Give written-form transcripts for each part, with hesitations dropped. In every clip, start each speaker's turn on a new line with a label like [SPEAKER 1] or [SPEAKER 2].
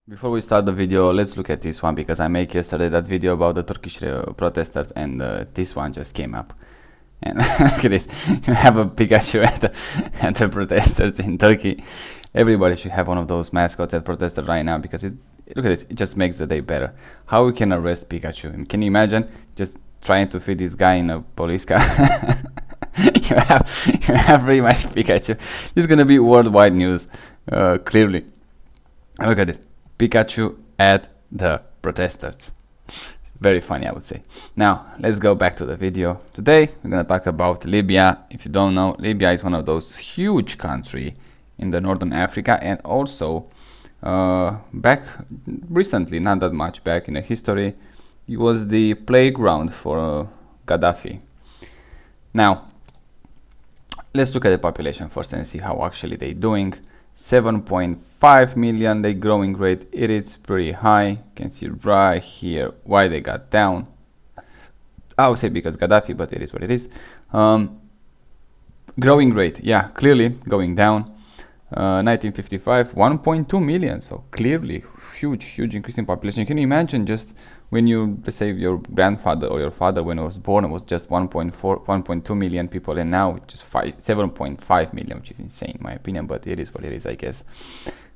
[SPEAKER 1] Before we start the video, let's look at this one because I made yesterday that video about the Turkish protesters, and this one just came up. And look at this, you have a Pikachu at the protesters in Turkey. Everybody should have one of those mascots at protesters right now because look at it just makes the day better. How we can arrest Pikachu? I mean, can you imagine just trying to fit this guy in a police car? you have pretty much Pikachu. This is gonna be worldwide news, clearly. Look at it. Pikachu at the protesters. Very funny, I would say. Now, let's go back to the video. Today, we're going to talk about Libya. If you don't know, Libya is one of those huge countries in the northern Africa, and also back recently, not that much back in the history, it was the playground for Gaddafi. Now, let's look at the population first and see how actually they're doing. 7.5 million, the growing rate, it is pretty high. You can see right here why they got down. I would say because Gaddafi, but it is what it is. Growing rate, yeah, clearly going down. 1955, 1.2 million, so clearly huge increase in population. Can you imagine just when you, let's say your grandfather or your father when he was born, it was just 1.2 million people, and now just 7.5 million, which is insane in my opinion, but it is what it is, I guess.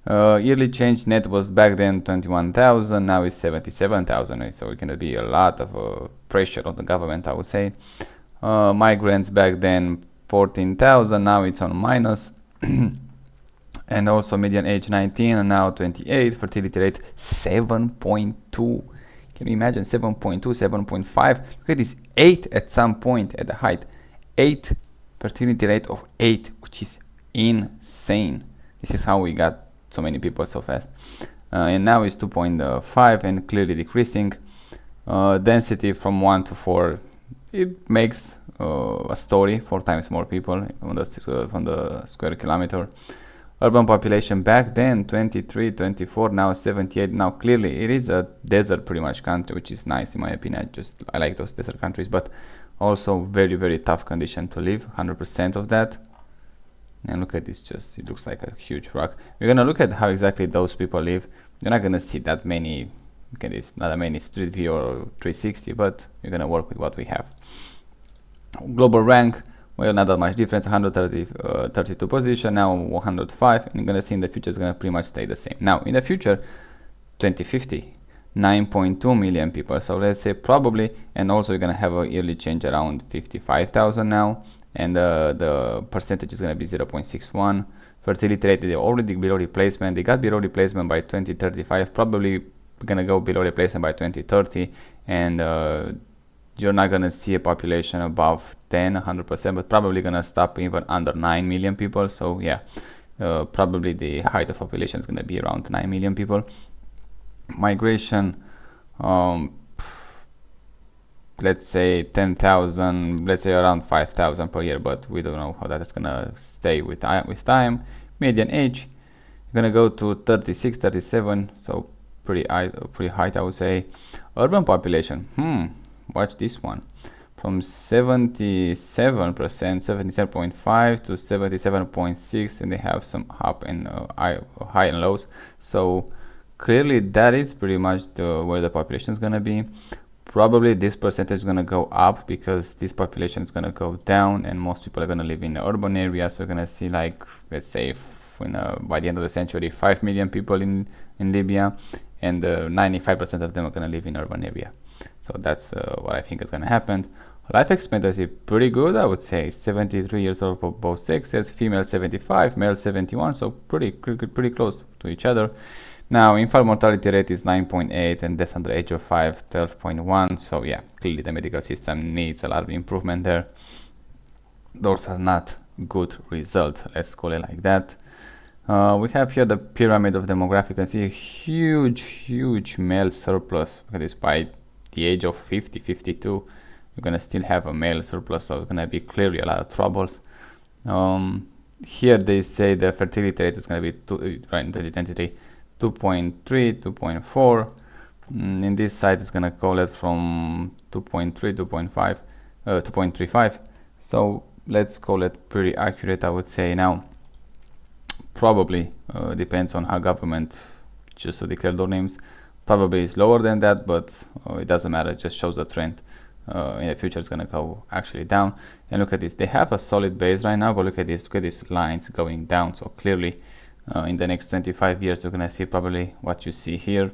[SPEAKER 1] Yearly change net was back then 21,000, now it's 77,000, so it's going to be a lot of pressure on the government, I would say. Migrants back then 14,000, now it's on minus. And also median age 19 and now 28, fertility rate 7.2. Can you imagine 7.2, 7.5? Look at this, 8 at some point at the height. 8, fertility rate of 8, which is insane. This is how we got so many people so fast. And now it's 2.5 and clearly decreasing. Density from 1 to 4, it makes a story, 4 times more people on the square kilometer. Urban population back then 23, 24, now 78. Now clearly it is a desert pretty much country, which is nice in my opinion. I like those desert countries, but also very tough condition to live, 100% of that. And look at this, just it looks like a huge rock. We're gonna look at how exactly those people live. You're not gonna see that many, look at this, not that many street view or 360, but you're gonna work with what we have. Global rank, well, not that much difference, 132 position, now 105, and you're gonna see in the future it's gonna pretty much stay the same. Now, in the future, 2050, 9.2 million people, so let's say probably, and also you're gonna have a yearly change around 55,000 now, and the percentage is gonna be 0.61. Fertility rate, they're already below replacement, they got below replacement by 2035, probably gonna go below replacement by 2030, and you're not gonna see a population above 100%, but probably gonna stop even under 9 million people. So yeah, probably the height of population is gonna be around 9 million people. Migration, let's say 10,000, let's say around 5,000 per year, but we don't know how that is gonna stay with time. Median age, you're gonna go to 36, 37, so pretty high, I would say. Urban population, watch this one, from 77%, 77.5 to 77.6, and they have some up and high and lows. So clearly that is pretty much where the population is gonna be. Probably this percentage is gonna go up because this population is gonna go down, and most people are gonna live in the urban area. So we're gonna see, like, let's say by the end of the century, 5 million people in Libya, and 95% of them are gonna live in urban area. So that's what I think is going to happen. Life expectancy pretty good, I would say. 73 years old for both sexes. Female 75, male 71, so pretty close to each other. Now, infant mortality rate is 9.8 and death under the age of 5, 12.1. So yeah, clearly the medical system needs a lot of improvement there. Those are not good results, let's call it like that. We have here the pyramid of demographic. You can see a huge male surplus. Look at this, by the age of 50, 52, you're gonna still have a male surplus, so it's gonna be clearly a lot of troubles. Here they say the fertility rate is gonna be right in 2023, 2.3, 2.4. In this side, it's gonna call it from 2.3, 2.5, 2.35. So let's call it pretty accurate, I would say. Now, probably depends on how government just to declare their names. Probably is lower than that, but it doesn't matter. It just shows the trend. In the future, it's gonna go actually down. And look at this. They have a solid base right now, but look at this. Look at these lines going down. So clearly, in the next 25 years, you're gonna see probably what you see here.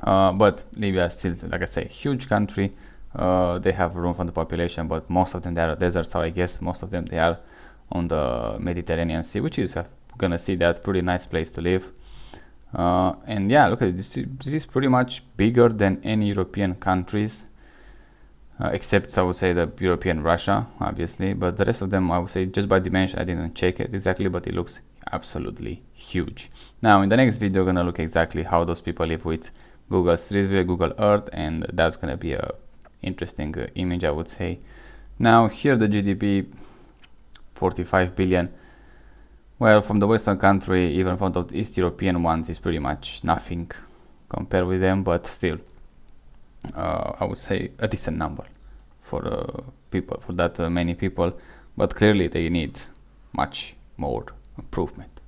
[SPEAKER 1] But Libya is still, like I say, huge country. They have room for the population, but most of them they are deserts. So I guess most of them they are on the Mediterranean Sea, which is gonna see that pretty nice place to live. And yeah, look at this. This is pretty much bigger than any European countries, except I would say the European Russia, obviously. But the rest of them, I would say, just by dimension, I didn't check it exactly, but it looks absolutely huge. Now, in the next video, we're gonna look exactly how those people live with Google Street View, Google Earth, and that's gonna be a interesting image, I would say. Now, here the GDP, 45 billion. Well, from the Western country, even from the East European ones, is pretty much nothing compared with them, but still, I would say a decent number for people, for that many people. But clearly, they need much more improvement.